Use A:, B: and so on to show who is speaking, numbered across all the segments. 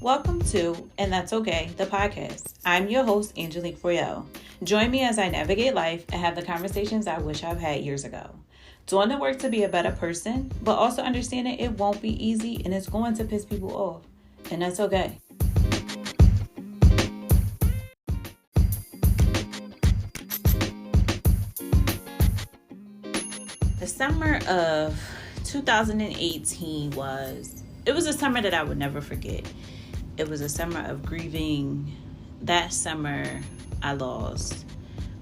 A: Welcome to And That's Okay, the podcast. I'm your host, Angelique Royale. Join me as I navigate life and have the conversations I wish I've had years ago. Doing the work to be a better person, but also understanding it won't be easy and it's going to piss people off. And that's okay. The summer of 2018 was a summer that I would never forget. It was a summer of grieving. That summer, I lost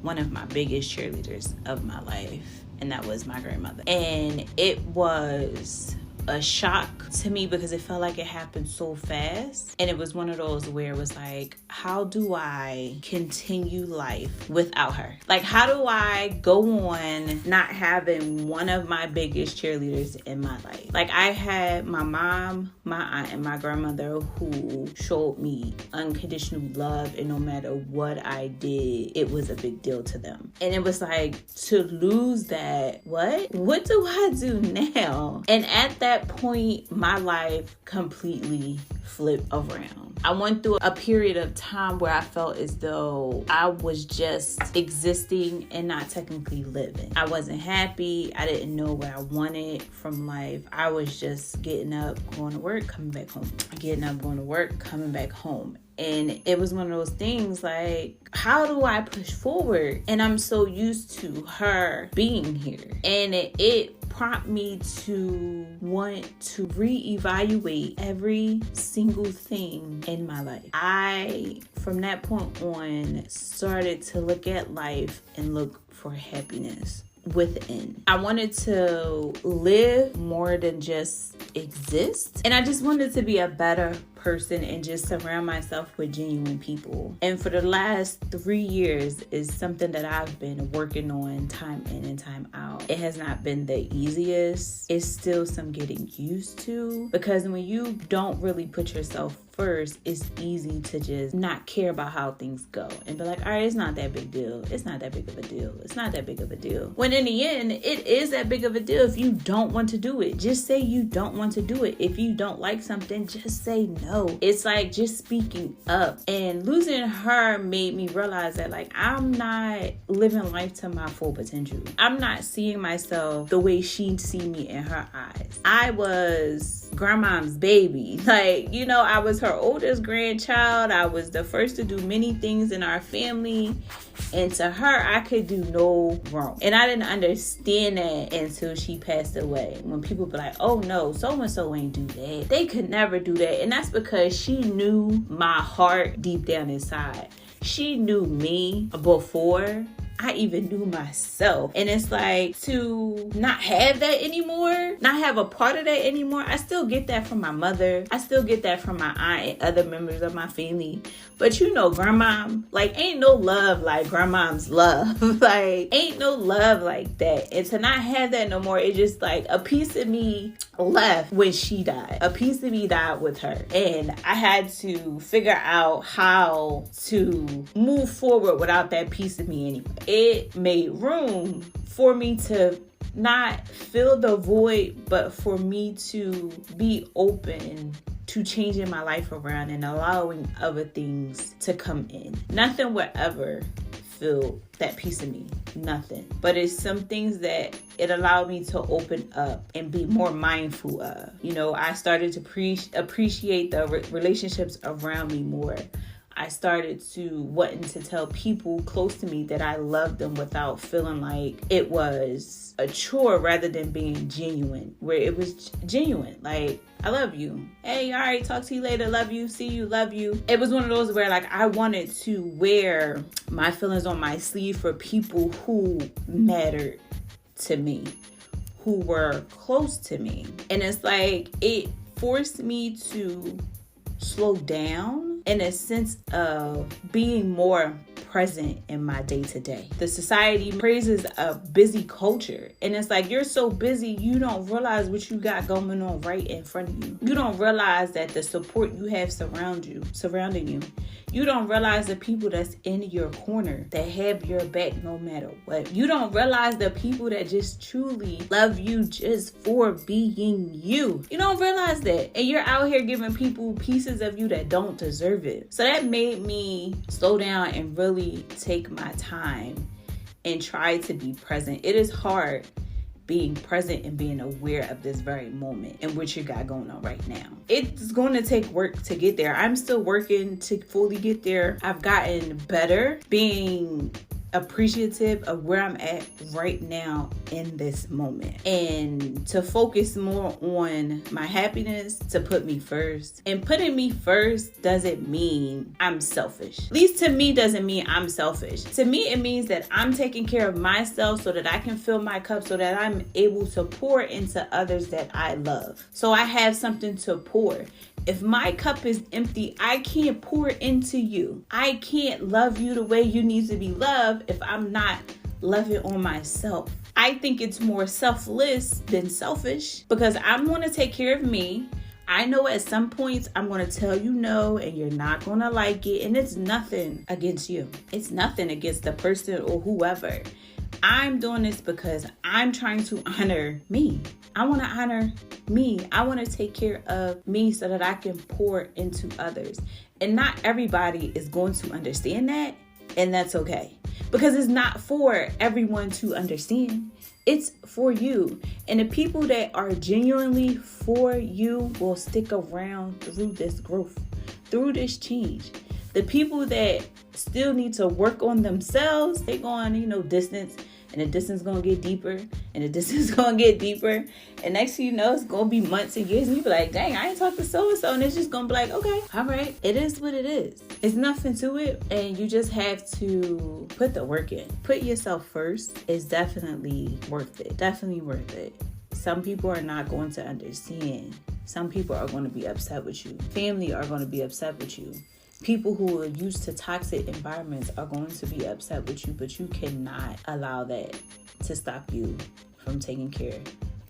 A: one of my biggest cheerleaders of my life, and that was my grandmother. And it was a shock to me because it felt like it happened so fast. And it was one of those where it was like, how do I continue life without her? Like, how do I go on not having one of my biggest cheerleaders in my life? Like, I had my mom, my aunt, and my grandmother who showed me unconditional love, and no matter what I did, it was a big deal to them. And it was like, to lose that, what do I do now? And at that point, my life completely flipped around. I went through a period of time where I felt as though I was just existing and not technically living. I wasn't happy. I didn't know what I wanted from life. I was just getting up, going to work, coming back home. Getting up, going to work, coming back home. And it was one of those things like, how do I push forward? And I'm so used to her being here. And it prompted me to want to reevaluate every single thing in my life. I, from that point on, started to look at life and look for happiness within. I wanted to live more than just exist. And I just wanted to be a better person and just surround myself with genuine people. And for the last 3 years is something that I've been working on time in and time out. It has not been the easiest. It's still some getting used to, because when you don't really put yourself first, it's easy to just not care about how things go and be like, all right, it's not that big deal. It's not that big of a deal. It's not that big of a deal. When in the end, it is that big of a deal if you don't want to do it. Just say you don't want to do it. If you don't like something, just say no. It's like just speaking up. And losing her made me realize that, like, I'm not living life to my full potential. I'm not seeing myself the way she see me in her eyes. I was grandma's baby. Like, I was her oldest grandchild. I was the first to do many things in our family. And to her, I could do no wrong. And I didn't understand that until she passed away. When people be like, oh no, so-and-so ain't do that. They could never do that. And that's because she knew my heart deep down inside. She knew me before I even knew myself. And it's like, to not have that anymore, not have a part of that anymore. I still get that from my mother. I still get that from my aunt and other members of my family. But grandma, like, ain't no love like grandma's love. Like, ain't no love like that. And to not have that no more, it's just like a piece of me left when she died. A piece of me died with her. And I had to figure out how to move forward without that piece of me anyway. It made room for me to not fill the void, but for me to be open to changing my life around and allowing other things to come in. Nothing will ever fill that piece of me. Nothing. But it's some things that it allowed me to open up and be more mindful of. I started to appreciate the relationships around me more. I started to wanting to tell people close to me that I loved them without feeling like it was a chore, rather than being genuine, where it was genuine. Like, I love you. Hey, all right, talk to you later. Love you. See you. Love you. It was one of those where, like, I wanted to wear my feelings on my sleeve for people who mattered to me, who were close to me. And it's like, it forced me to slow down in a sense of being more present in my day-to-day. The society praises a busy culture, and it's like, you're so busy, you don't realize what you got going on right in front of you. You don't realize that the support you have surrounding you. You don't realize the people that's in your corner that have your back no matter what. You don't realize the people that just truly love you just for being you. You don't realize that. And you're out here giving people pieces of you that don't deserve it. So that made me slow down and really take my time and try to be present. It is hard being present and being aware of this very moment and what you got going on right now. It's going to take work to get there. I'm still working to fully get there. I've gotten better being appreciative of where I'm at right now in this moment, and to focus more on my happiness, to put me first. And putting me first doesn't mean I'm selfish. At least to me, doesn't mean I'm selfish. To me, it means that I'm taking care of myself so that I can fill my cup, so that I'm able to pour into others that I love. So I have something to pour. If my cup is empty, I can't pour into you. I can't love you the way you need to be loved if I'm not loving on myself. I think it's more selfless than selfish, because I'm going to take care of me. I know at some points I'm going to tell you no and you're not going to like it. And it's nothing against you. It's nothing against the person or whoever. I'm doing this because I'm trying to honor me. I want to honor me. I want to take care of me so that I can pour into others. And not everybody is going to understand that, and that's okay. Because it's not for everyone to understand. It's for you. And the people that are genuinely for you will stick around through this growth, through this change. The people that still need to work on themselves, they go on, distance. And the distance is going to get deeper. And the distance is going to get deeper. And next thing you know, it's going to be months and years. And you be like, dang, I ain't talked to so-and-so. And it's just going to be like, okay, all right. It is what it is. It's nothing to it. And you just have to put the work in. Put yourself first is definitely worth it. Definitely worth it. Some people are not going to understand. Some people are going to be upset with you. Family are going to be upset with you. People who are used to toxic environments are going to be upset with you, but you cannot allow that to stop you from taking care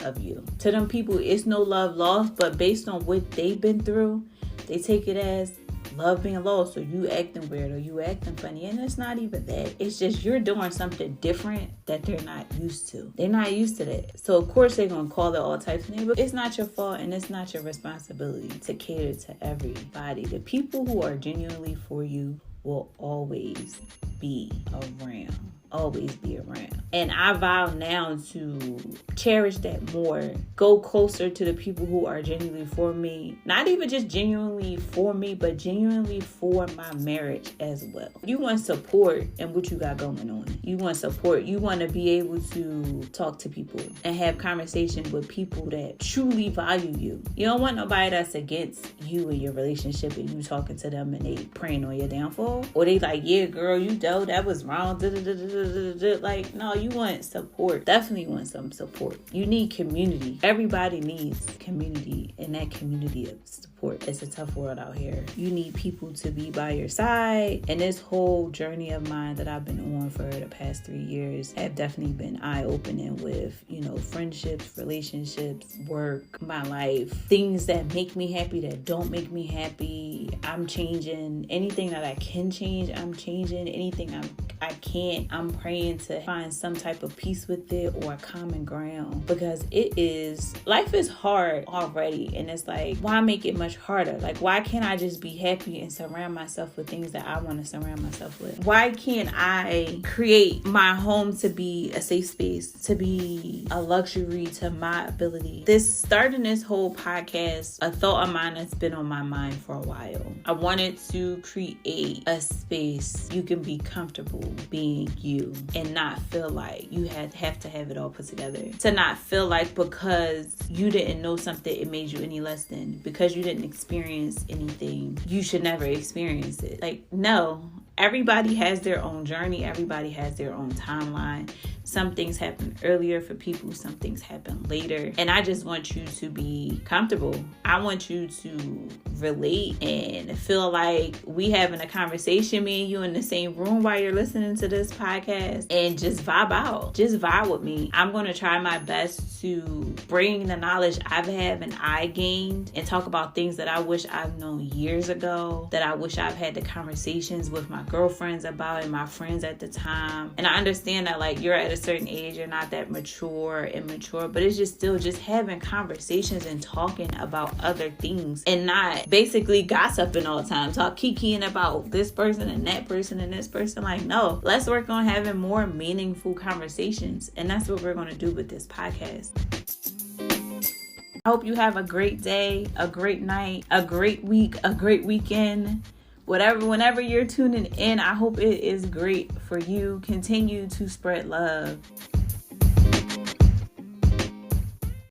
A: of you. To them people, it's no love lost, but based on what they've been through, they take it as love being lost, or you acting weird, or you acting funny. And it's not even that. It's just you're doing something different that they're not used to. They're not used to that. So of course they're going to call it all types of names, but it's not your fault and it's not your responsibility to cater to everybody. The people who are genuinely for you will always be around. Always be around. And I vow now to cherish that more. Go closer to the people who are genuinely for me. Not even just genuinely for me, but genuinely for my marriage as well. You want support in what you got going on. You want support. You want to be able to talk to people and have conversations with people that truly value you. You don't want nobody that's against you and your relationship and you talking to them and they praying on your downfall. Or they like, yeah, girl, you dope. That was wrong. Like, no, you want support. Definitely want some support. You need community. Everybody needs community, and that community of support. It's a tough world out here. You need people to be by your side. And this whole journey of mine that I've been on for the past 3 years have definitely been eye-opening with, friendships, relationships, work, my life, things that make me happy, that don't make me happy. I'm changing. Anything that I can change, I'm changing. Anything I can't, I'm praying to find some type of peace with it or a common ground, because life is hard already. And it's like, why make it much harder? Like, why can't I just be happy and surround myself with things that I want to surround myself with? Why can't I create my home to be a safe space, to be a luxury to my ability? Starting this whole podcast, a thought of mine that's been on my mind for a while. I wanted to create a space you can be comfortable being you and not feel like you have to have it all put together. To not feel like because you didn't know something, it made you any less than. Because you didn't experience anything, you should never experience it. Like, no. Everybody has their own journey. Everybody has their own timeline. Some things happen earlier for people. Some things happen later. And I just want you to be comfortable. I want you to relate and feel like we having a conversation, me and you in the same room while you're listening to this podcast, and just vibe out. Just vibe with me. I'm going to try my best to bring the knowledge I've had and I gained and talk about things that I wish I've known years ago, that I wish I've had the conversations with my girlfriends about and my friends at the time. And I understand that like you're at a certain age, you're not that mature, immature, but it's just still just having conversations and talking about other things and not basically gossiping all the time, kikiing about this person and that person and this person. Like, no, let's work on having more meaningful conversations. And that's what we're going to do with this podcast. I hope you have a great day, a great night, a great week, a great weekend. Whenever you're tuning in, I hope it is great for you. Continue to spread love.